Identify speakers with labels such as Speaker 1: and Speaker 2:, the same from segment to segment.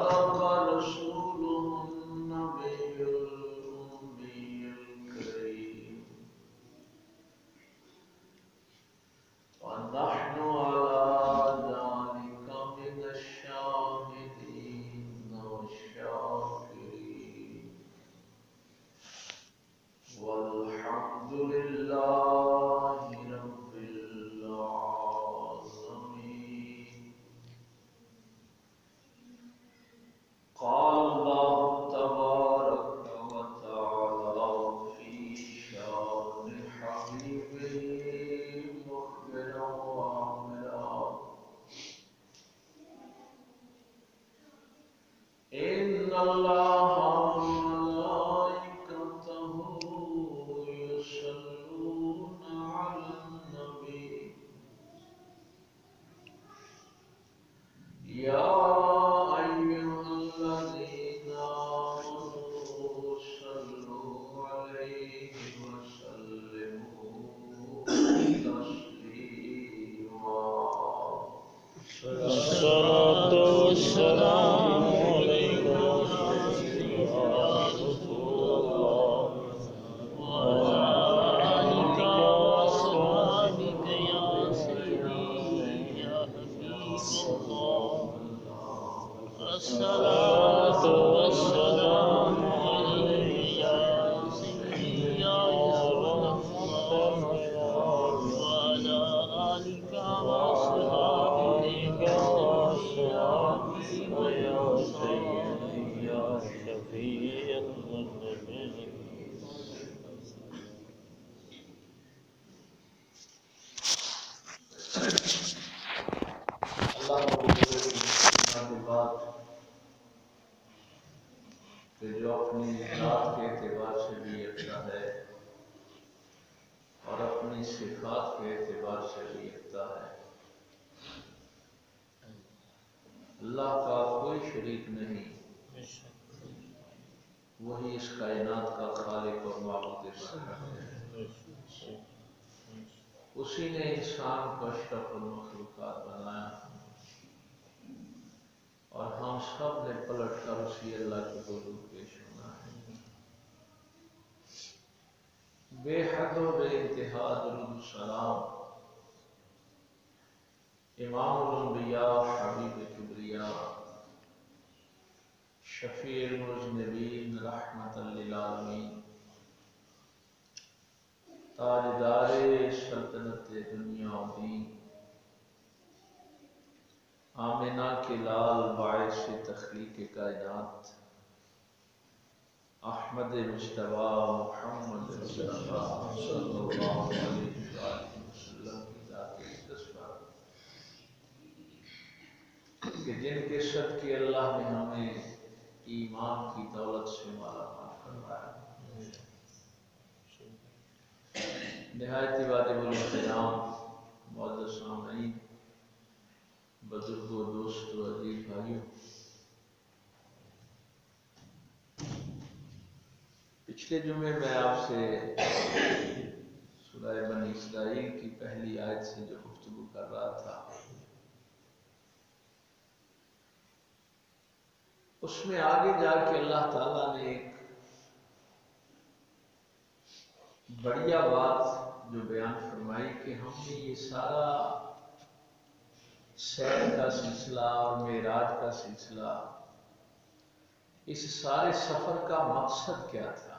Speaker 1: صدق رسوله النبي الأمي الكريم ونحن على ذلك من الشاهدين والشاكرين والحمد لله رب العالمين. قال الله تبارك وتعالى في شان حبيبه مخبرا وعاملا: إن الله وملائكته يصلون على النبي يا أيها الذين آمنوا صلوا عليه وسلموا تسليما.
Speaker 2: الصلاة والسلام عليك يا رسول الله وعلى آلك وأصحابك يا سيدي يا حبيب الله. الصلاة والسلام عليك يا سيدي يا رسول الله وعلى آلك وأصحابك يا سيدي يا شفيع المذنبين.
Speaker 1: اللہ کے بعد کہ جو اپنی ذات کے اعتبار سے بھی یکتا ہے اور اپنی صفات کے اعتبار سے بھی یکتا ہے. اللہ کا کوئی شریک نہیں، وہی اس کائنات کا خالق اور معبود برحق ہے. اسی نے انسان کو اشرف المخلوقات بنایا اور ہم سب نے پلٹ کر اسی اللہ کے حضور پیش ہونا ہے. بے حد و بے انتہا درود و سلام امام الانبیاء حبیب کبریا شفیع المذنبین رحمت للعالمین تاجدار سلطنت دنیا و دین آمنہ کے لال باعث تخلیق کائنات احمد مجتبیٰ محمد مصطفیٰ صلی اللہ علیہ وسلم کی ذات اقدس کہ جن کے صدقے اللہ نے ہمیں ایمان کی دولت سے مالا مال فرمایا. نہایت واجب الاحترام معزز سامعین، بزرگوں، دوستوں، عزیز بھائیوں، پچھلے جمعے میں آپ سے سورہ بنی اسرائیل کی پہلی آیت سے جو گفتگو کر رہا تھا، اس میں آگے جا کے اللہ تعالیٰ نے ایک بڑھیا بات جو بیان فرمائی کہ ہم نے یہ سارا سیر کا سلسلہ اور معراج کا سلسلہ، اس سارے سفر کا مقصد کیا تھا،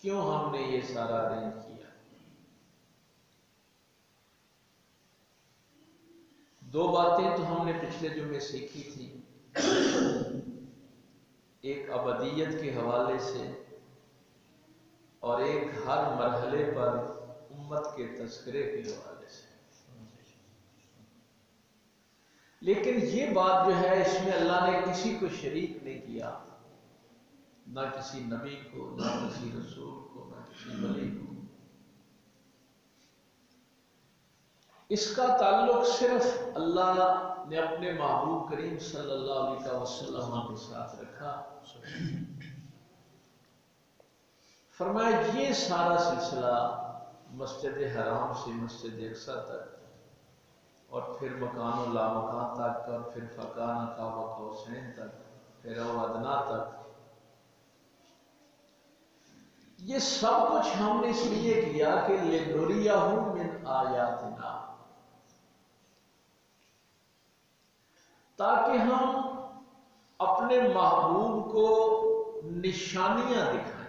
Speaker 1: کیوں ہم نے یہ سارا ارینج کیا. دو باتیں تو ہم نے پچھلے جمعے سیکھی تھی، ایک ابدیت کے حوالے سے اور ایک ہر مرحلے پر امت کے تذکرے کے حوالے سے. لیکن یہ بات جو ہے اس میں اللہ نے کسی کو شریک نہیں کیا، نہ کسی نبی کو، نہ کسی رسول کو، نہ کسی ولی کو. اس کا تعلق صرف اللہ نے اپنے محبوب کریم صلی اللہ علیہ وسلم کے ساتھ رکھا. فرمایا یہ سارا سلسلہ مسجد حرام سے مسجد اقصی تک اور پھر مکان و لامکان تک، اور پھر فکان قاب قوسین تک، پھر او ادنا تک. یہ سب کچھ ہم نے اس لیے کیا کہ لِنُرِيَهُ مِنْ آیاتنا، تاکہ ہم اپنے محبوب کو نشانیاں دکھائیں.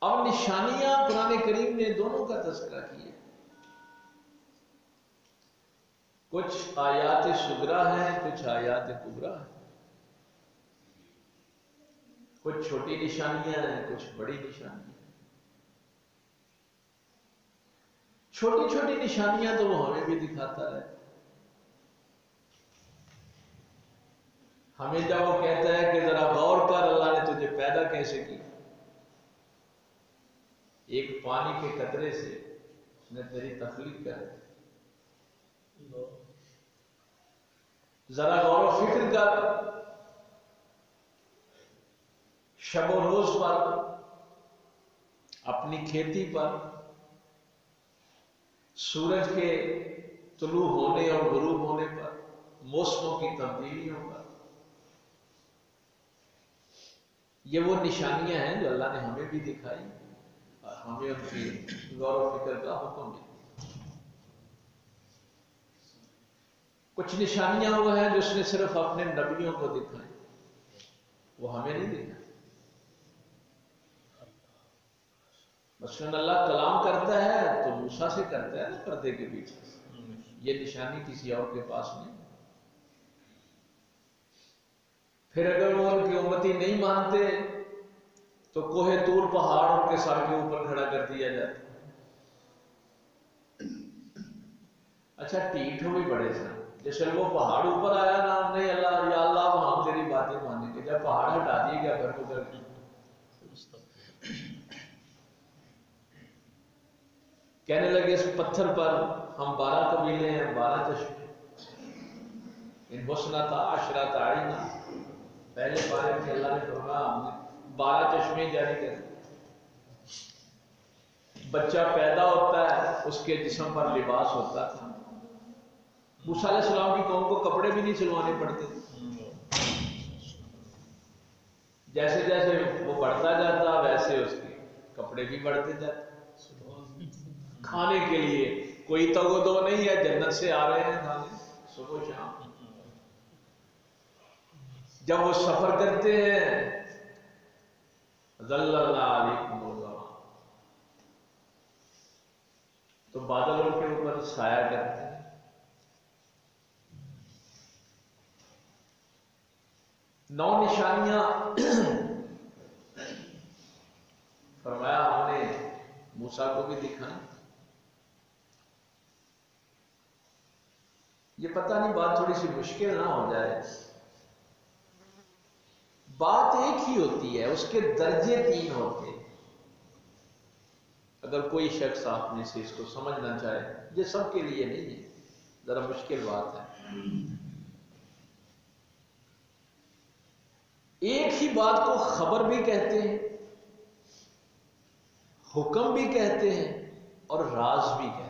Speaker 1: اب نشانیاں قرآن کریم نے دونوں کا تذکرہ کیا. کچھ آیات صغریٰ ہیں، کچھ آیات کبریٰ ہیں. کچھ چھوٹی نشانیاں ہیں، کچھ بڑی نشانیاں. چھوٹی چھوٹی نشانیاں تو وہ ہمیں بھی دکھاتا ہے. ہمیں جب وہ کہتا ہے کہ ذرا غور کر، اللہ نے تجھے پیدا کیسے کی، ایک پانی کے قطرے سے اس نے تیری تخلیق کر. ذرا غور و فکر کر، شب و روز پر، اپنی کھیتی پر، سورج کے طلوع ہونے اور غروب ہونے پر، موسموں کی تبدیلیوں پر. یہ وہ نشانیاں ہیں جو اللہ نے ہمیں بھی دکھائی اور ہمیں ان کی غور و فکر کا حکم دیا. کچھ نشانیاں وہ ہیں جو اس نے صرف اپنے نبیوں کو دکھائیں، وہ ہمیں نہیں دکھائیں. مثلاً اللہ کلام کرتا ہے تو موسیٰ سے کرتا ہے نا، پردے کے پیچھے. یہ نشانی کسی اور کے پاس نہیں. پھر اگر وہ ان کی امتی نہیں مانتے تو کوہ طور پہاڑ ان کے سر کے اوپر کھڑا کر دیا جاتا. اچھا ٹھیک ہو بھی بڑے سن، جیسے وہ پہاڑ اوپر آیا نا، نہیں اللہ یا اللہ ہم تیری باتیں مانیں گے. جب پہاڑ ہٹا دیے گیا پھر ادھر کہنے لگے اس پتھر پر ہم 12 قبیلے ہیں، 12 چشمے. ان حسنتا عشرۃ عینا، پہلے بارے میں اللہ نے فرمایا ہم نے 12 چشمے جاری کر. بچہ پیدا ہوتا ہے اس کے جسم پر لباس ہوتا تھا. موسیٰ علیہ السلام کی قوم کو کپڑے بھی نہیں سلوانے پڑتے تھے. جیسے جیسے وہ بڑھتا جاتا ویسے اس کے کپڑے بھی بڑھتے جاتے. کھانے کے لیے کوئی تگ و دو نہیں ہے، جنت سے آ رہے ہیں کھانے صبح شام. جب وہ سفر کرتے ہیں ظل اللہ علیکم الغمام، تو بادل ان کے اوپر سایہ کرتے ہیں. 9 نشانیاں فرمایا ہم نے موسیٰ کو بھی دکھائیں. یہ پتہ نہیں بات تھوڑی سی مشکل نہ ہو جائے. بات ایک ہی ہوتی ہے، اس کے درجے 3 ہوتے ہیں. اگر کوئی شخص آپ میں سے اس کو سمجھنا چاہے، یہ سب کے لیے نہیں ہے، ذرا مشکل بات ہے. ایک ہی بات کو خبر بھی کہتے ہیں، حکم بھی کہتے ہیں اور راز بھی کہتے ہیں.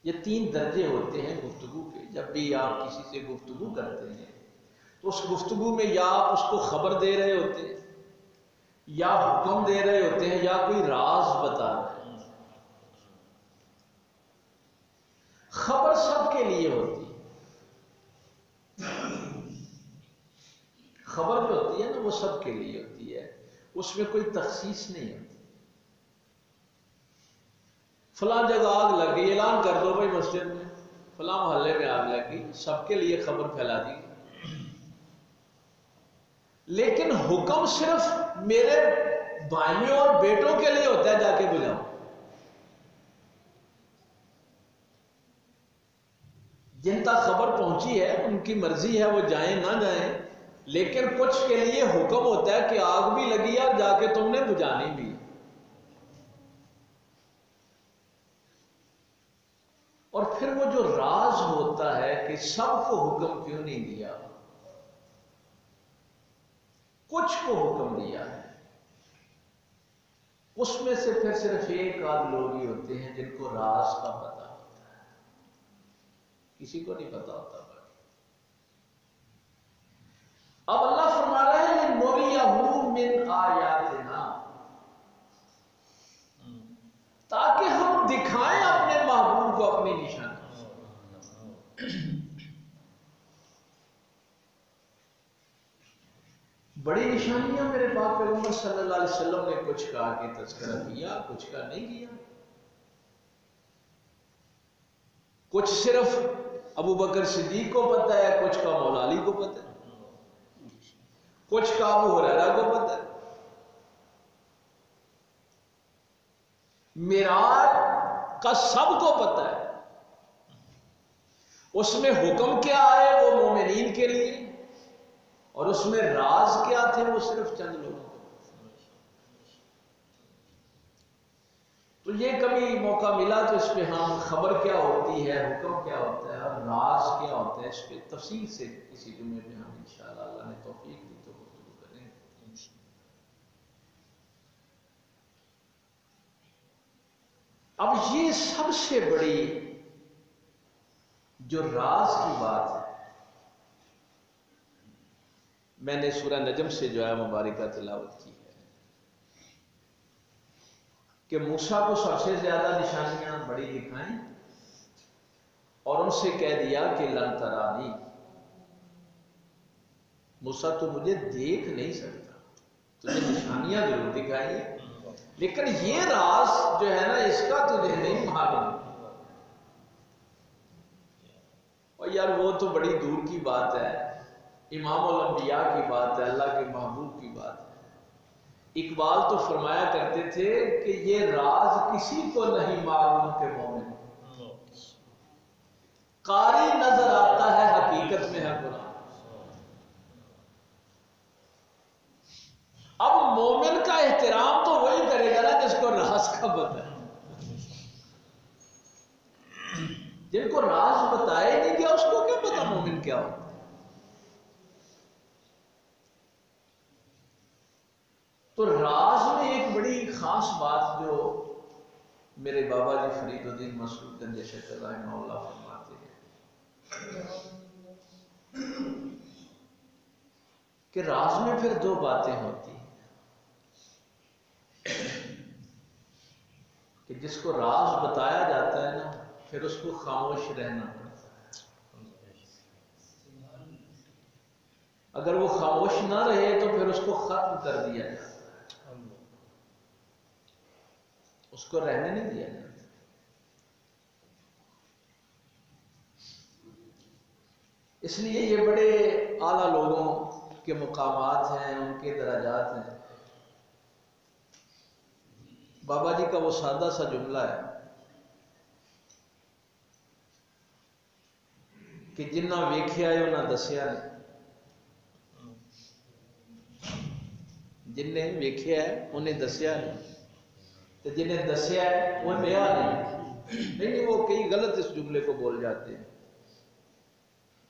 Speaker 1: یہ 3 درجے ہوتے ہیں گفتگو کے. جب بھی آپ کسی سے گفتگو کرتے ہیں تو اس گفتگو میں یا آپ اس کو خبر دے رہے ہوتے ہیں، یا حکم دے رہے ہوتے ہیں، یا کوئی راز بتا رہے ہیں. خبر سب کے لیے ہوتی ہے. خبر جو ہوتی ہے نا وہ سب کے لیے ہوتی ہے، اس میں کوئی تخصیص نہیں ہوتی. فلاں جگہ آگ لگ گئی، اعلان کر دو بھائی مسجد میں فلاں محلے میں آگ لگ گئی، سب کے لیے خبر پھیلا دی. لیکن حکم صرف میرے بھائیوں اور بیٹوں کے لیے ہوتا ہے، جا کے بجاؤ. جن تک خبر پہنچی ہے ان کی مرضی ہے وہ جائیں نہ جائیں، لیکن کچھ کے لیے حکم ہوتا ہے کہ آگ بھی لگی ہے جا کے تم نے بجھانی بھی. اور پھر وہ جو راز ہوتا ہے کہ سب کو حکم کیوں نہیں دیا، کچھ کو حکم دیا ہے، اس میں سے پھر صرف ایک آدھ لوگ ہی ہوتے ہیں جن کو راز کا پتہ ہوتا ہے، کسی کو نہیں پتا ہوتا۔ اب اللہ فرما رہا ہے لِنُرِيَهُ مِنْ آیاتنا، تاکہ ہم دکھائیں اپنے محبوب کو اپنی نشانی۔ بڑی نشانیاں میرے پاک پیغمبر صلی اللہ علیہ وسلم نے کچھ کہا کہ تذکرہ کیا، کچھ کا نہیں کیا، کچھ صرف ابو بکر صدیق کو پتہ ہے، کچھ کا مولا علی کو پتہ ہے، کچھ کا ابو ہریرہ کو پتہ ہے۔ معراج کا سب کو پتہ ہے، اس میں حکم کیا آئے وہ مومنین کے لیے، اور اس میں راز کیا تھے وہ صرف چند لوگوں کو۔ تو یہ کبھی موقع ملا تو اس پہ ہم خبر کیا ہوتی ہے، حکم کیا ہوتا ہے اور راز کیا ہوتا ہے، اس پہ تفصیل سے کسی جمعے پہ ہم انشاءاللہ اللہ نے توفیق دی تو گفتگو کریں گے۔ اب یہ سب سے بڑی جو راز کی بات ہے، میں نے سورہ نجم سے جو ہے مبارکہ تلاوت کی ہے کہ موسیٰ کو سب سے زیادہ نشانیاں بڑی دکھائیں اور ان سے کہہ دیا کہ لن ترانی، موسیٰ تو مجھے دیکھ نہیں سکتا، تجھے نشانیاں ضرور دکھائیں لیکن یہ راز جو ہے نا اس کا تجھے نہیں معلوم۔ اور یار وہ تو بڑی دور کی بات ہے، امام الانبیاء کی بات ہے، اللہ کے محبوب کی بات ہے۔ اقبال تو فرمایا کرتے تھے کہ یہ راز کسی کو نہیں معلوم کہ مومن قاری نظر آتا ہے حقیقت میں ہے قرآن۔ اب مومن کا احترام تو وہی کرے گا نا جس کو راز کا پتہ ہے، جن کو راز بتایا نہیں گیا اس کو کیا پتا مومن کیا ہوتا ہے۔ تو راز میں ایک بڑی خاص بات جو میرے بابا جی فرید الدین مسعود گنج شکر رحمہ اللہ فرماتے ہیں کہ راز میں پھر دو باتیں ہوتی ہیں کہ جس کو راز بتایا جاتا ہے نا پھر اس کو خاموش رہنا پڑتا ہے، اگر وہ خاموش نہ رہے تو پھر اس کو ختم کر دیا جاتا ہے، اس کو رہنے نہیں دیا جاتا۔ اس لیے یہ بڑے اعلیٰ لوگوں کے مقامات ہیں، ان کے درجات ہیں۔ بابا جی کا وہ سادہ سا جملہ ہے کہ جنہ ویکھیا ہے انہاں دسیا نہیں، جن نے ویکھیا ہے انہیں دسیا نہیں، تو جنہیں دسیا ہے وہ نیا نہیں، وہ کئی غلط اس جملے کو بول جاتے ہیں،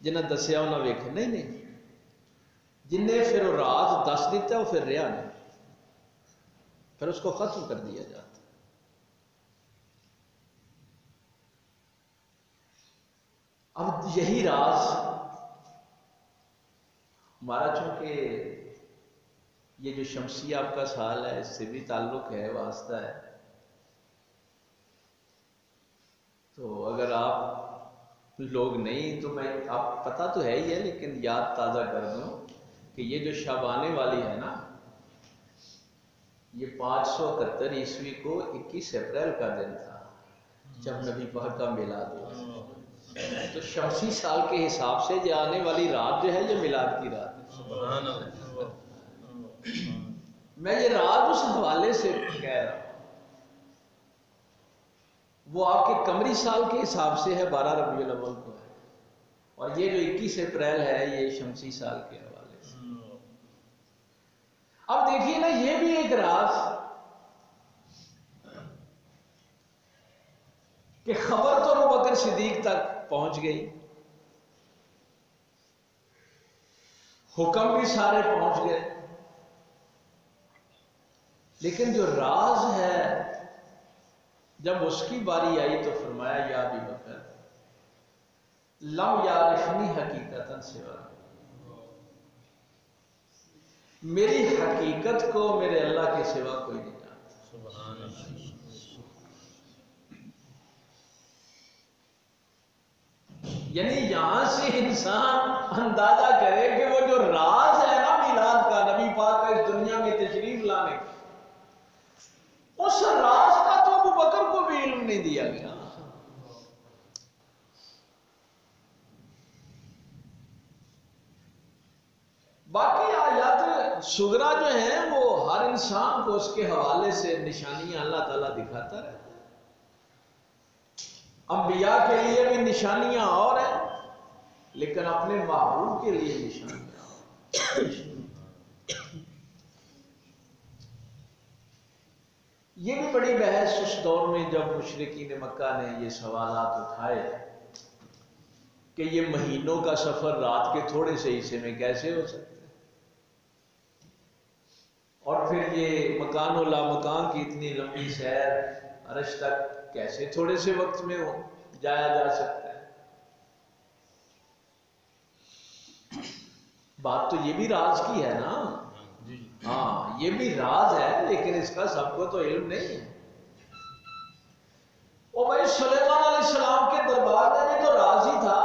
Speaker 1: جنہیں دسیا انہیں ویکھیا نہیں، جنہیں پھر وہ راز دس دیتا ہے وہ پھر رہا نہیں، پھر اس کو ختم کر دیا جاتا ہے۔ اب یہی راز ہمارا چونکہ یہ جو شمسیہ آپ کا سال ہے اس سے بھی تعلق ہے، واسطہ ہے، تو اگر آپ لوگ نہیں تو میں آپ پتہ تو ہے ہی ہے لیکن یاد تازہ کر دوں کہ یہ جو شب آنے والی ہے نا یہ 571 عیسوی کو 21 اپریل کا دن تھا جب نبی پاک کا میلاد ہوا، تو شمسی سال کے حساب سے یہ آنے والی رات جو ہے یہ میلاد کی رات ہے۔ سبحان اللہ۔ میں یہ راز اس حوالے سے کہہ رہا ہوں، وہ آپ کے قمری سال کے حساب سے ہے 12 ربیع الاول کو ہے، اور یہ جو 21 اپریل ہے یہ شمسی سال کے حوالے سے۔ اب دیکھیے نا یہ بھی ایک راز کہ خبر تو ابو بکر صدیق تک پہنچ گئی، حکم بھی سارے پہنچ گئے، لیکن جو راز ہے جب اس کی باری آئی تو فرمایا یا ابی بکر لم یعرفنی حقیقتاً سوا، میری حقیقت کو میرے اللہ کے سوا کوئی نہیں جانتا۔
Speaker 2: سبحان اللہ۔
Speaker 1: یعنی یہاں سے انسان اندازہ کرے کہ وہ جو راز ہے نا میلاد کا، نبی پاک کا اس دنیا میں تشریف لانے کا، اس راز کا تو ابو بکر کو بھی علم نہیں دیا گیا۔ باقی آیات صغرا جو ہیں وہ ہر انسان کو اس کے حوالے سے نشانیاں اللہ تعالیٰ دکھاتا رہتا ہے۔ انبیاء کے لیے بھی نشانیاں اور ہیں، لیکن اپنے محبوب کے لیے نشانیاں اور۔ یہ بھی بڑی بحث اس دور میں جب مشرکین مکہ نے یہ سوالات اٹھائے کہ یہ مہینوں کا سفر رات کے تھوڑے سے حصے میں کیسے ہو سکتا ہے، اور پھر یہ مکان و لامکان کی اتنی لمبی سیر عرش تک کیسے تھوڑے سے وقت میں جایا جا سکتا ہے۔ بات تو یہ بھی راز کی ہے نا، ہاں یہ بھی راز ہے، لیکن اس کا سب کو تو علم نہیں ہے۔ او بھائی سلیمان علیہ السلام کے دربار میں بھی تو راز ہی تھا۔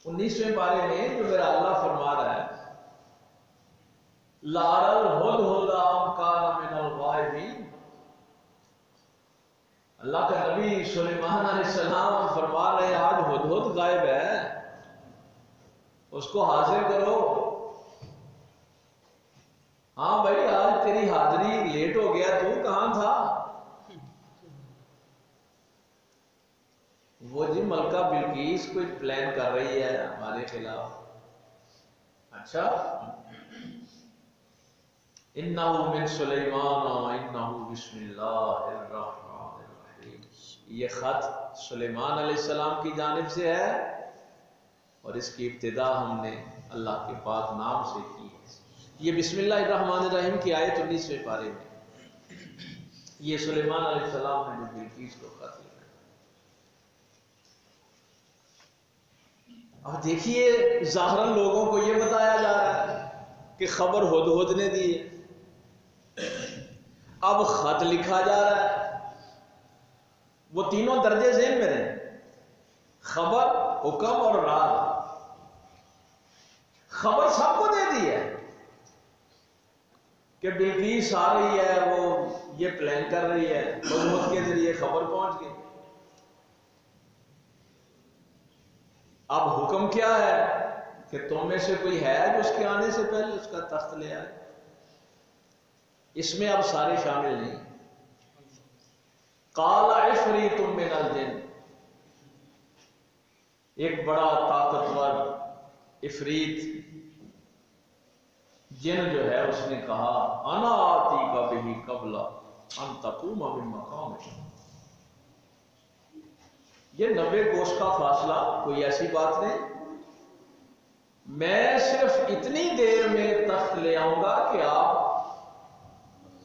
Speaker 1: 19ویں پارے میں جو میرا اللہ فرما رہا ہے لَارَ الْهُدْهُدَ أَمْ كَانَ مِنَ الْغَائِبِينَ، اللہ کا نبی سلیمان علیہ السلام فرما رہے ہیں آج ہدہد غائب ہے، اس کو حاضر کرو۔ ہاں بھائی آج تیری حاضری لیٹ ہو گیا، تو کہاں تھا؟ وہ جی ملکہ بلقیس کوئی پلان کر رہی ہے ہمارے خلاف۔ اچھا، اِنَّهُ مِن سُلَيْمَانَ وَإِنَّهُ بِسْمِ اللَّهِ الرَّحْمَنِ الرَّحِيمِ، یہ خط سلیمان علیہ السلام کی جانب سے ہے اور اس کی ابتدا ہم نے اللہ کے پاک نام سے کی ہے۔ یہ بسم اللہ الرحمن الرحیم کی آیت 19ویں پارے میں، یہ سلیمان علیہ السلام نے جو بلقیس کو خط لکھا۔ اب دیکھیے ظاہراً لوگوں کو یہ بتایا جا رہا ہے کہ خبر ہدہد نے دی ہے، اب خط لکھا جا رہا ہے۔ وہ تینوں درجے ذہن میں رہیں، خبر، حکم اور راز۔ خبر سب کو دے دی ہے کہ بلقیس آ رہی ہے، وہ یہ پلان کر رہی ہے، ہدہد کے ذریعے خبر پہنچ گئی۔ اب حکم کیا ہے کہ تم میں سے کوئی ہے جو اس کے آنے سے پہلے اس کا تخت لے آئے۔ اس میں اب سارے شامل نہیں۔ قال عفریت من الجن، ایک بڑا طاقتور عفریت جن جو ہے اس نے کہا انا آتی کا بہی قبل ان تقوم من مقامک، یہ 90 کوس کا فاصلہ کوئی ایسی بات نہیں، میں صرف اتنی دیر میں تخت لے آؤں گا کہ آپ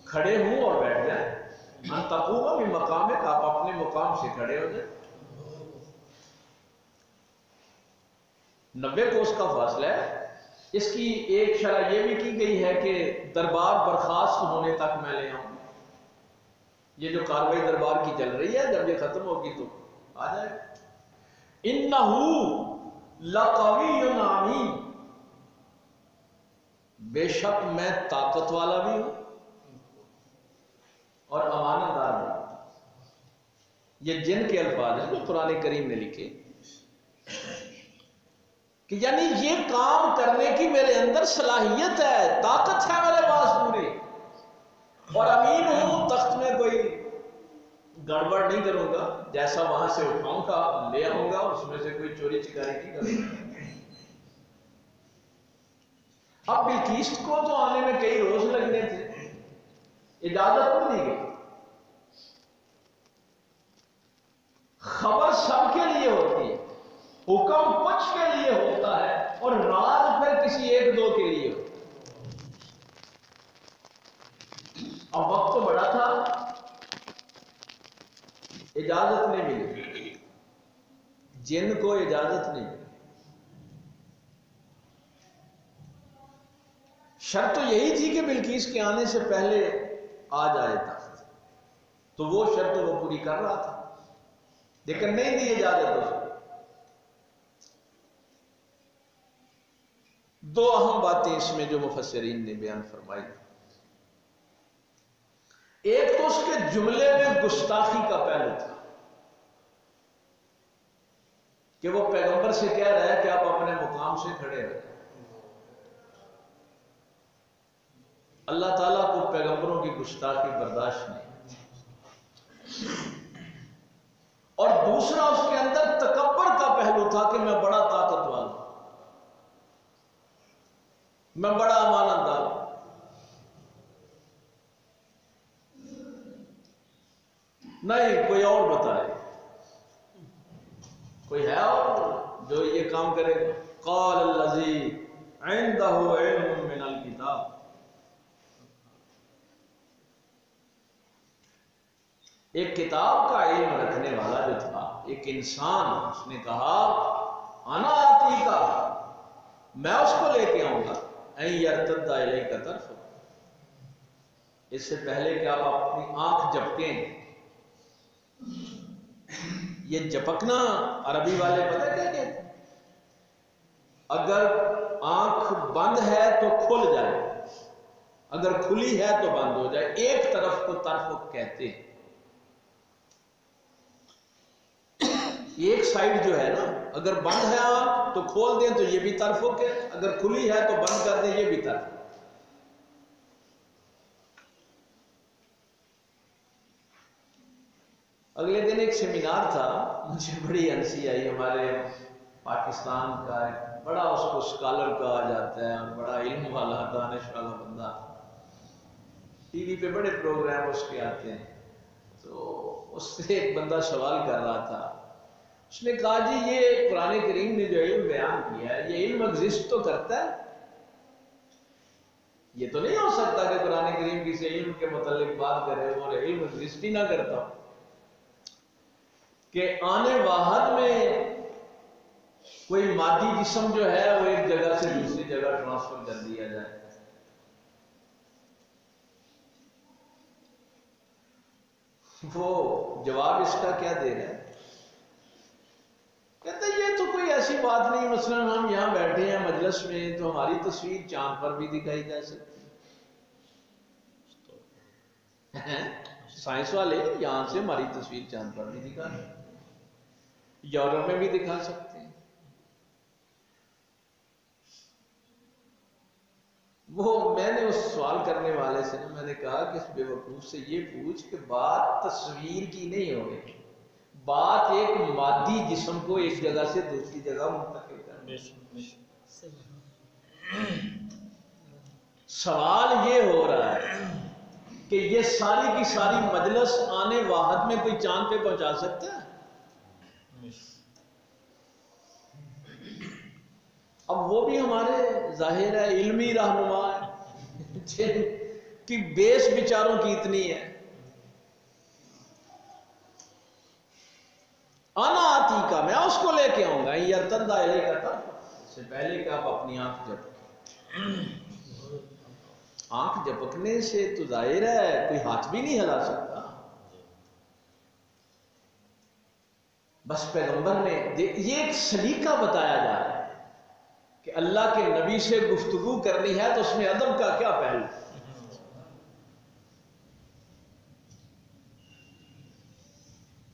Speaker 1: کھڑے ہوں اور بیٹھ جائیں۔ ان تقوم من مقامک، آپ اپنے مقام سے کھڑے ہو جائیں۔ 90 کوس کا فاصلہ ہے۔ اس کی ایک شرح یہ بھی کی گئی ہے کہ دربار برخاست ہونے تک میں لے آؤں، یہ جو کاروائی دربار کی چل رہی ہے جب یہ ختم ہوگی تو آ جائے گا۔ انہو لقوی امین، بے شک میں طاقت والا بھی ہوں اور امانت دار بھی ہوں۔ یہ جن کے الفاظ ہیں جو قرآن کریم نے لکھے کہ یعنی یہ کام کرنے کی میرے اندر صلاحیت ہے، طاقت ہے میرے پاس پوری، اور امین ہوں، تخت میں کوئی گڑبڑ نہیں کروں گا، جیسا وہاں سے اٹھاؤں گا لے آؤں گا، اس میں سے کوئی چوری چکاری نہیں کروں گا۔ اب بلقیس کو تو آنے میں کئی روز لگنے تھے، اجازت نہیں دی گئی۔ خبر سب کے لیے ہوتی ہے، حکم کچھ کے لیے ہوتا ہے اور راز پھر کسی ایک دو کے لیے ہوتا ہے۔ اب وقت تو بڑا تھا، اجازت نہیں ملی، جن کو اجازت نہیں ملی۔ شرط تو یہی تھی کہ بلقیس کے آنے سے پہلے آ جائے تخت، تو وہ شرط وہ پوری کر رہا تھا، لیکن نہیں دی اجازت اس کو۔ دو اہم باتیں اس میں جو مفسرین نے بیان فرمائی، ایک تو اس کے جملے میں گستاخی کا پہلو تھا کہ وہ پیغمبر سے کہہ رہا ہے کہ آپ اپنے مقام سے کھڑے رہیں۔ اللہ تعالیٰ کو پیغمبروں کی گستاخی برداشت نہیں۔ اور دوسرا اس کے اندر تکبر کا پہلو تھا کہ میں بڑا طاقت والا ہوں، میں بڑا امانت دار ہوں۔ نہیں، کوئی اور بتائے، کوئی ہے اور جو یہ کام کرے گا؟ قال الذی عنده علم من الکتاب، ایک کتاب کا علم رکھنے والا جو تھا، ایک انسان، اس نے کہا انا آتی کا، میں اس کو لے کے آؤں گا، این یرتد الیک طرفک، اس سے پہلے کہ آپ اپنی آنکھ جھپکیں۔ یہ جھپکنا عربی والے پتہ کیا کہتے ہیں؟ اگر آنکھ بند ہے تو کھل جائے، اگر کھلی ہے تو بند ہو جائے، ایک طرف کو طرفک کہتے ہیں۔ ایک سائیڈ جو ہے نا، اگر بند ہے آنکھ تو کھول دیں تو یہ بھی طرفک ہے، اگر کھلی ہے تو بند کر دیں، یہ بھی طرفک۔ اگلے دن ایک سیمینار تھا، مجھے بڑی ہنسی آئی۔ ہمارے پاکستان کا ایک بڑا، اس کو اسکالر کہا جاتا ہے، اور بڑا علم والا، دانش والا بندہ، ٹی وی پہ بڑے پروگرام اس کے آتے ہیں، تو اس سے ایک بندہ سوال کر رہا تھا۔ اس نے کہا جی یہ قرآن کریم نے جو علم بیان کیا ہے، یہ علم ایگزسٹ تو کرتا ہے؟ یہ تو نہیں ہو سکتا کہ قرآن کریم کسی علم کے متعلق بات کرے اور علم ایگزسٹ ہی نہ کرتا ہو، کہ آنے واحد میں کوئی مادی جسم جو ہے وہ ایک جگہ سے دوسری جگہ ٹرانسفر کر دیا جائے۔ وہ جواب اس کا کیا دے رہا ہے؟ کہتا ہے یہ تو کوئی ایسی بات نہیں، مثلا ہم یہاں بیٹھے ہیں مجلس میں تو ہماری تصویر چاند پر بھی دکھائی جا سکتی ہے۔ سائنس والے یہاں سے ہماری تصویر چاند پر بھی دکھا رہے ہیں، یورپ میں بھی دکھا سکتے ہیں۔ وہ میں نے اس سوال کرنے والے سے میں نے کہا کہ اس بے وقوف سے یہ پوچھ کہ بات تصویر کی نہیں ہو رہی، بات ایک مادی جسم کو ایک جگہ سے دوسری جگہ منتقل کرنے۔ سوال یہ ہو رہا ہے کہ یہ ساری کی ساری مجلس آنے واحد میں کوئی چاند پہ پہنچا سکتا ہے؟ اب وہ بھی ہمارے ظاہر ہے علمی رہنما ہے، جن کی بیس بیچاروں کی اتنی ہے۔ آنا آتی کا، میں اس کو لے کے آؤں گا، یرتد الیک طرفک، اس سے پہلے کہ آپ اپنی آنکھ جھپکیں۔ آنکھ جھپکنے سے تو ظاہر ہے کوئی ہاتھ بھی نہیں ہلا سکتا۔ بس پیغمبر نے یہ ایک سلیقہ بتایا جا رہا ہے کہ اللہ کے نبی سے گفتگو کرنی ہے تو اس میں ادب کا کیا پہلو۔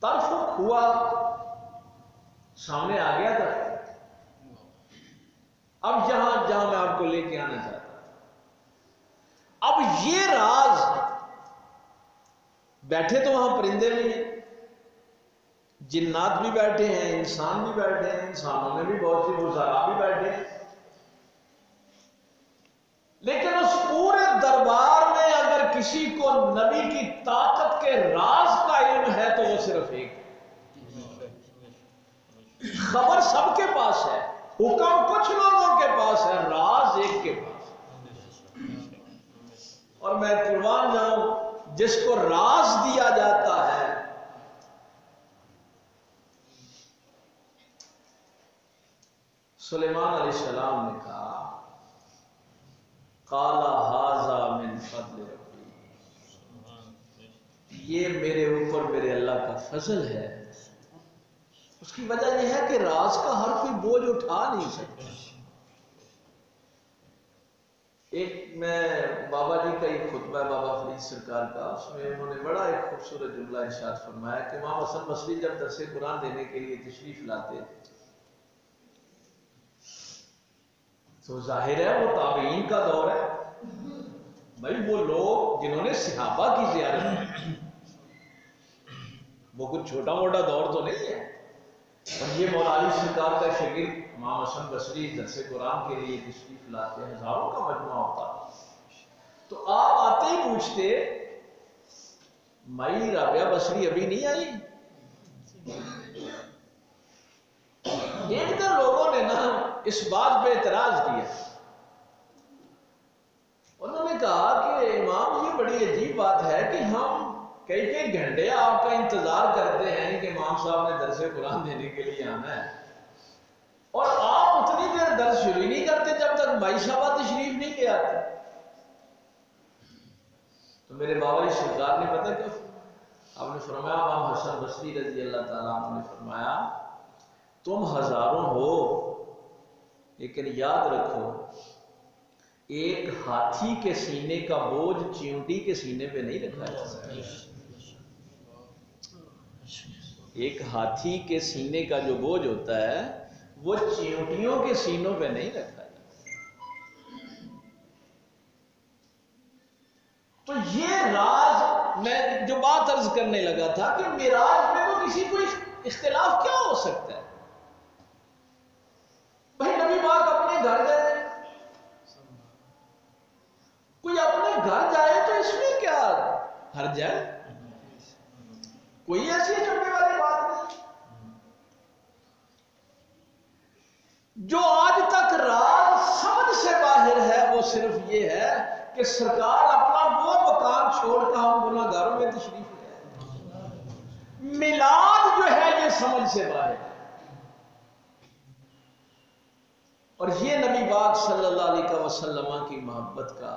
Speaker 1: طرفک ہوا، سامنے آ گیا تھا۔ اب جہاں میں آپ کو لے کے آنا چاہتا ہوں، اب یہ راز، بیٹھے تو وہاں پرندے بھی ہیں، جنات بھی بیٹھے ہیں، انسان بھی بیٹھے ہیں، انسانوں میں بھی بہت سی وزراء بھی بیٹھے ہیں، لیکن اس پورے دربار میں اگر کسی کو نبی کی طاقت کے راز کا علم ہے تو وہ صرف ایک ہے۔ خبر سب کے پاس ہے، حکم کچھ لوگوں کے پاس ہے، راز ایک کے پاس۔ اور میں قربان جاؤں، جس کو راز دیا جاتا ہے، سلیمان علیہ السلام نے کہا قال ھذا من فضل ربی، یہ میرے اوپر میرے اللہ کا فضل ہے۔ اس کی وجہ یہ ہے کہ راز کا ہر کوئی بوجھ اٹھا نہیں سکتا۔ ایک میں بابا جی کا ایک خطبہ ہے بابا فرید سرکار کا، اس میں انہوں نے بڑا ایک خوبصورت جملہ ارشاد فرمایا کہ امام حسن بصری جب درس قرآن دینے کے لیے تشریف لاتے تو ظاہر ہے وہ تابعین کا دور ہے بھائی، وہ لوگ جنہوں نے صحابہ کی زیارت کی، وہ کچھ چھوٹا موٹا دور تو نہیں ہے۔ اور یہ مولا علی سرکار کا شاگرد امام حسن بصری درس قرآن کے لیے تشریف لاتے، ہزاروں کا مجموعہ ہوتا، تو آپ آتے ہی پوچھتے مائی رابعہ بصری ابھی نہیں آئی؟ ایک دن لوگوں نے نا اس بات پہ اعتراض کیا، انہوں نے کہا کہ امام یہ بڑی عجیب بات ہے کہ ہم کئی گھنٹے آپ کا انتظار کرتے ہیں کہ امام صاحب نے درس قرآن دینے کے لیے آنا ہے، اور آپ اتنی دیر درس شروع نہیں کرتے جب تک بھائی صاحب تشریف نہیں لے آتے۔ تو میرے بابا جی سرکار نے پتہ کیا آپ نے فرمایا، امام حسن بصری رضی اللہ تعالیٰ عنہ نے فرمایا تم ہزاروں ہو لیکن یاد رکھو ایک ہاتھی کے سینے کا بوجھ چیونٹی کے سینے پہ نہیں رکھا جا سکتا۔ ایک ہاتھی کے سینے کا جو بوجھ ہوتا ہے وہ چیونٹیوں کے سینوں پہ نہیں رکھا جاتا۔ تو یہ راز میں جو بات عرض کرنے لگا تھا کہ معراج میں تو کسی کو اختلاف کیا ہو سکتا ہے؟ بھائی نبی پاک اپنے گھر گئے، کوئی اپنے گھر جائے تو اس میں کیا حرج ہے؟ کوئی ایسی چڑھنے والی بات نہیں۔ جو آج تک راز سمجھ سے باہر ہے وہ صرف یہ ہے کہ سرکار اپنا وہ مکان چھوڑ کر ہم گناہ گاروں میں تشریف لے آئے۔ میلاد جو ہے یہ سمجھ سے باہر ہے، اور یہ نبی پاک صلی اللہ علیہ وسلم کی محبت کا،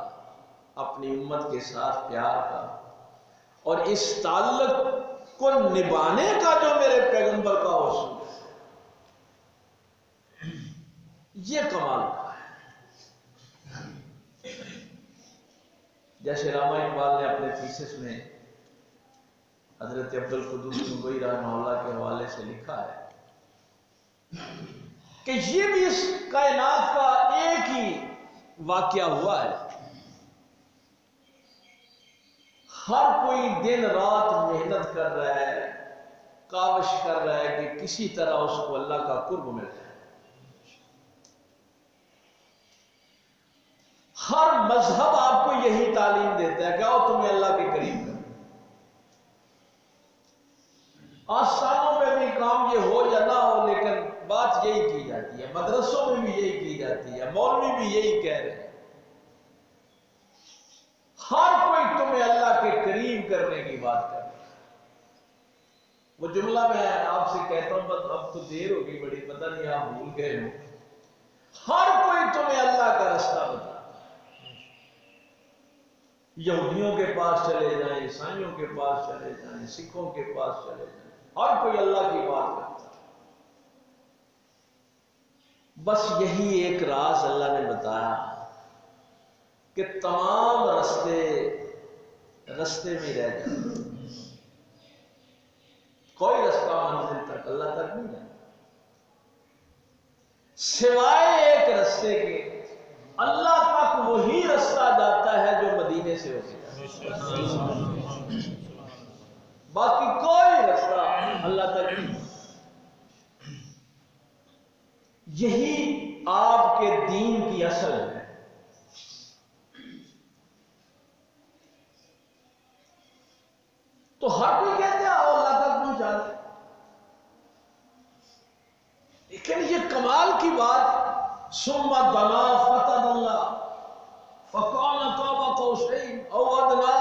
Speaker 1: اپنی امت کے ساتھ پیار کا، اور اس تعلق کو نبھانے کا جو میرے پیغمبر کا اصول ہے، یہ کمال کا ہے۔ جیسے علامہ اقبال نے اپنے تھیسس میں حضرت عبدالقدوس نبوی رحمہ اللہ کے حوالے سے لکھا ہے کہ یہ بھی اس کائنات کا ایک ہی واقعہ ہوا ہے، ہر کوئی دن رات محنت کر رہا ہے، کاوش کر رہا ہے کہ کسی طرح اس کو اللہ کا قرب مل جائے۔ ہر مذہب آپ کو یہی تعلیم دیتا ہے کہ آؤ تمہیں اللہ کے قریب کرو۔ آستانوں میں بھی کام یہ ہو یا نہ ہو لیکن بات یہی کی جاتی ہے، مدرسوں میں بھی یہی کی جاتی ہے، مولوی بھی یہی کہہ رہے ہیں، ہر کوئی تمہیں اللہ کے قریب کرنے کی بات کر رہا ہے۔ وہ جملہ میں آپ سے کہتا ہوں، بس اب تو دیر ہوگی بڑی، پتہ نہیں آپ بھول گئے ہو، ہر کوئی تمہیں اللہ کا رستہ بتا، یہودیوں کے پاس چلے جائیں، عیسائیوں کے پاس چلے جائیں، سکھوں کے پاس چلے جائیں، ہر کوئی اللہ کی بات کرتا ہے۔ بس یہی ایک راز اللہ نے بتایا کہ تمام رستے میں رہ جائیں، کوئی رستہ منزل تک اللہ تک نہیں جاتا سوائے ایک رستے کے، اللہ تک وہی رستہ جاتا ہے جو مدینے سے ہوتے جاتا ہے، باقی کوئی رستہ اللہ تک نہیں۔ یہی آپ کے دین کی اصل ہے۔ تو ہر کوئی کہتے ہیں آؤ اللہ تک پہنچا دیں، لیکن یہ کمال کی بات ثم دنا فتدلى فكان قاب قوسين او ادنى،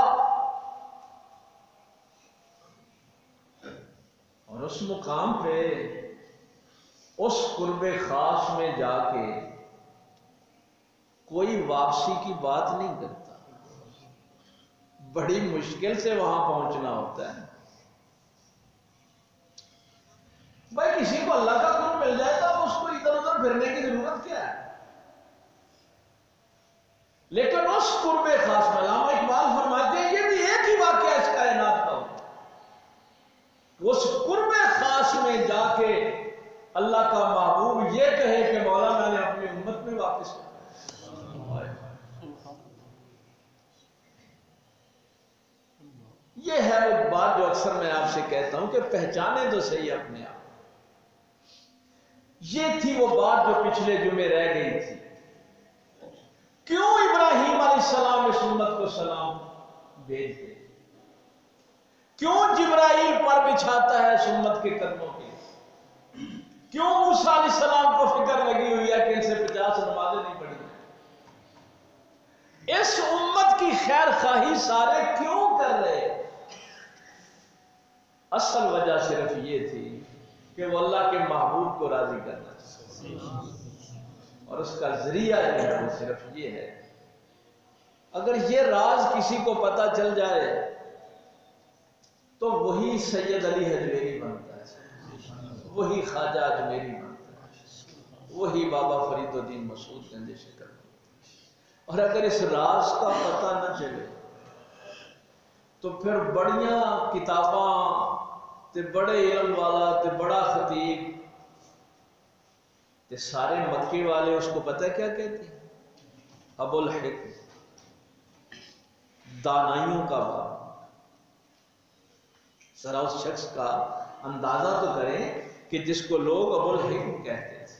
Speaker 1: اس مقام پہ اس قرب خاص میں جا کے کوئی واپسی کی بات نہیں کرتا، بڑی مشکل سے وہاں پہنچنا ہوتا ہے۔ بھائی کسی کو اللہ کا قرب مل جائے تو اب اس کو ادھر ادھر پھرنے کی ضرورت کیا ہے؟ لیکن اس قرب خاص میں علامہ اقبال فرماتے ہیں یہ بھی ایک ہی واقعہ اس کائنات کا ہوتا ہے، اس قرب خاص میں جا کے اللہ کا محبوب یہ کہے کہ مولا میں نے اپنی امت میں واپس کرنا۔ یہ ہے وہ بات جو اکثر میں آپ سے کہتا ہوں کہ پہچانے تو صحیح اپنے آپ۔ یہ تھی وہ بات جو پچھلے جمعے رہ گئی تھی، کیوں ابراہیم علیہ السلام اس امت کو سلام بھیجتے، کیوں جبرائیل پر بچھاتا ہے اس امت کے قدموں کے، کیوں موسیٰ علیہ السلام کو فکر لگی ہوئی ہے کہ ان سے 50 نمازیں نہیں پڑھی، اس امت کی خیر خواہی سارے کیوں کر رہے؟ اصل وجہ صرف یہ تھی کہ وہ اللہ کے محبوب کو راضی کرنا چاہتے، اور اس کا ذریعہ جو ہے وہ صرف یہ ہے۔ اگر یہ راز کسی کو پتا چل جائے تو وہی سید علی حجویری بنتا ہے، وہی خواجہ اجمیری بنتا ہے، وہی بابا فرید الدین مسعود گنج شکر۔ اور اگر اس راز کا پتہ نہ چلے تو پھر بڑیاں کتاباں تے بڑے علم والا تے بڑا خطیب تے سارے مکے والے اس کو پتہ کیا کہتے ہیں؟ ابو الحکم، دانائیوں کا باپ۔ ذرا اس شخص کا اندازہ تو کریں کہ جس کو لوگ ابو الحکم کہتے تھے،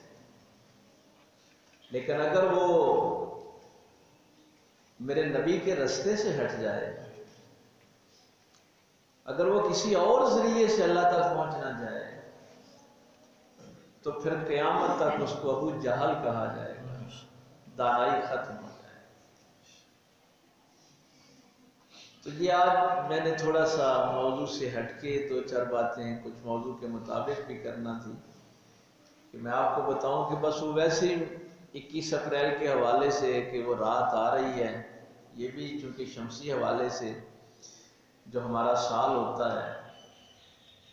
Speaker 1: لیکن اگر وہ میرے نبی کے رستے سے ہٹ جائے، اگر وہ کسی اور ذریعے سے اللہ تک پہنچ نہ جائے تو پھر قیامت تک اس کو ابو جہل کہا جائے گا، دانائی ختم ہو جائے۔ تو یہ آج میں نے تھوڑا سا موضوع سے ہٹ کے دو چار باتیں کچھ موضوع کے مطابق بھی کرنا تھی کہ میں آپ کو بتاؤں کہ بس وہ ویسے 21 اپریل کے حوالے سے کہ وہ رات آ رہی ہے، یہ بھی چونکہ شمسی حوالے سے جو ہمارا سال ہوتا ہے،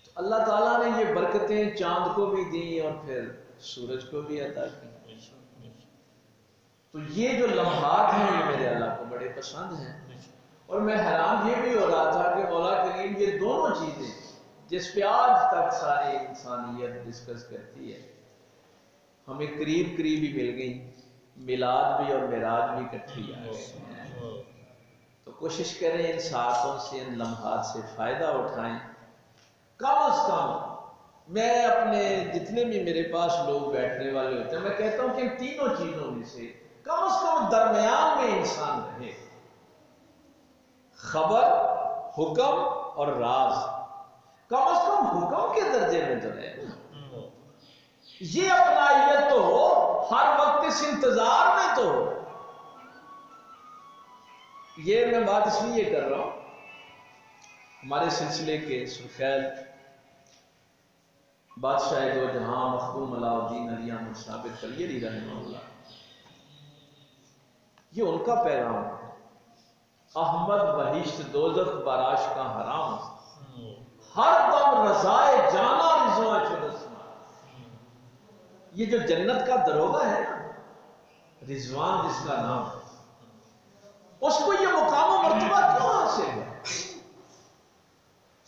Speaker 1: تو اللہ تعالیٰ نے یہ برکتیں چاند کو بھی دیں اور پھر سورج کو بھی عطا کی۔ تو یہ جو لمحات ہیں یہ میرے اللہ کو بڑے پسند ہیں، اور میں حیران یہ بھی ہو رہا تھا کہ مولا کریم یہ دونوں چیزیں جس پہ آج تک ساری انسانیت ڈسکس کرتی ہے ہمیں قریب قریب ہی مل گئی، میلاد بھی اور معراج بھی اکٹھی آ گئے ہیں۔ تو کوشش کریں ان ساعتوں سے ان لمحات سے فائدہ اٹھائیں۔ کم از کم میں اپنے جتنے بھی میرے پاس لوگ بیٹھنے والے ہوتے ہیں میں کہتا ہوں کہ ان تینوں چیزوں میں سے کم از کم درمیان میں انسان رہے، خبر، حکم اور راز، کم از کم حکم کے درجے میں تو رہے نا، یہ اپنائیت تو ہو، ہر وقت اس انتظار میں تو ہو۔ یہ میں بات اس لیے کر رہا ہوں، ہمارے سلسلے کے سرخیل بادشاہ دو جہاں مخدوم علاء الدین علی احمد ثابت کلیری رحمہ اللہ، یہ ان کا پیغام ہے، احمد بہشت دوزخ باراش کا حرام، ہر دم رضائے جانا رضوان شدسما۔ یہ جو جنت کا دروگہ ہے نا، رضوان جس کا نام ہے، اس کو یہ مقام و مرتبہ کیوں حاصل ہے؟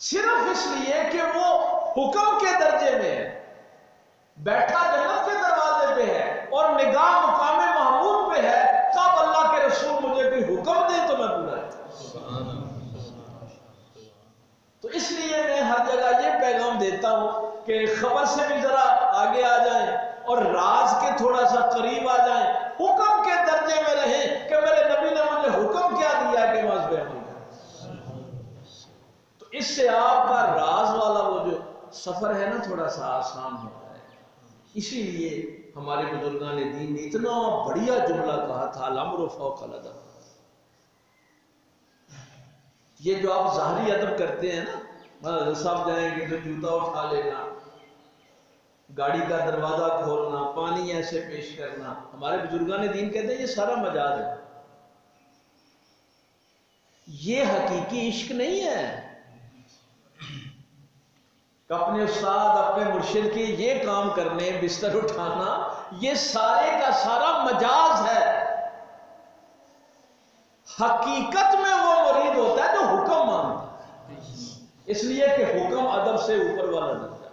Speaker 1: صرف اس لیے کہ وہ حکم کے درجے میں ہے، بیٹھا جنت کے دروازے پہ ہے اور نگاہ مقام محمود پہ ہے، کب اللہ کے رسول مجھے کوئی حکم دے تو میں پورا ہے۔ تو اس لیے میں ہر جگہ یہ پیغام دیتا ہوں کہ خبر سے بھی ذرا آگے آ جائیں اور راز کے تھوڑا سا قریب آ جائیں، حکم کے درجے میں رہیں کہ میرے نبی نے مجھے حکم کیا دیا کہ میں اس پہ عمل کروں۔ تو اس سے آپ کا راز والا وہ جو سفر ہے نا تھوڑا سا آسان ہوتا ہے۔ اسی لیے ہمارے بزرگان دین نے اتنا بڑھیا جملہ کہا تھا، الامر فوق الادب۔ یہ جو آپ ظاہری ادب کرتے ہیں نا حضرت صاحب جائیں گے تو جوتا اٹھا لینا، گاڑی کا دروازہ کھولنا، پانی ایسے پیش کرنا، ہمارے بزرگان دین کہتے ہیں یہ سارا مجاز ہے، یہ حقیقی عشق نہیں ہے کہ اپنے استاد اپنے مرشد کے یہ کام کرنے، بستر اٹھانا، یہ سارے کا سارا مجاز ہے۔ حقیقت میں وہ مرید ہوتا ہے جو حکم مانتا ہے، اس لیے کہ حکم ادب سے اوپر والا درجہ ہے۔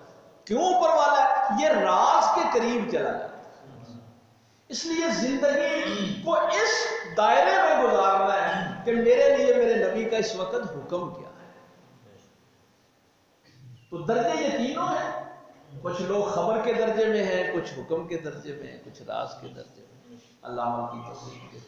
Speaker 1: کیوں اوپر والا ہے؟ یہ راز کے قریب چلا جاتا ہے، اس لیے زندگی کو اس دائرے میں گزارنا ہے کہ میرے لیے میرے نبی کا اس وقت حکم کیا ہے۔ تو درجے یہ تینوں ہیں، کچھ لوگ خبر کے درجے میں ہیں، کچھ حکم کے درجے میں ہیں، کچھ راز کے درجے میں ہیں۔ اللہ کی توفیق دے۔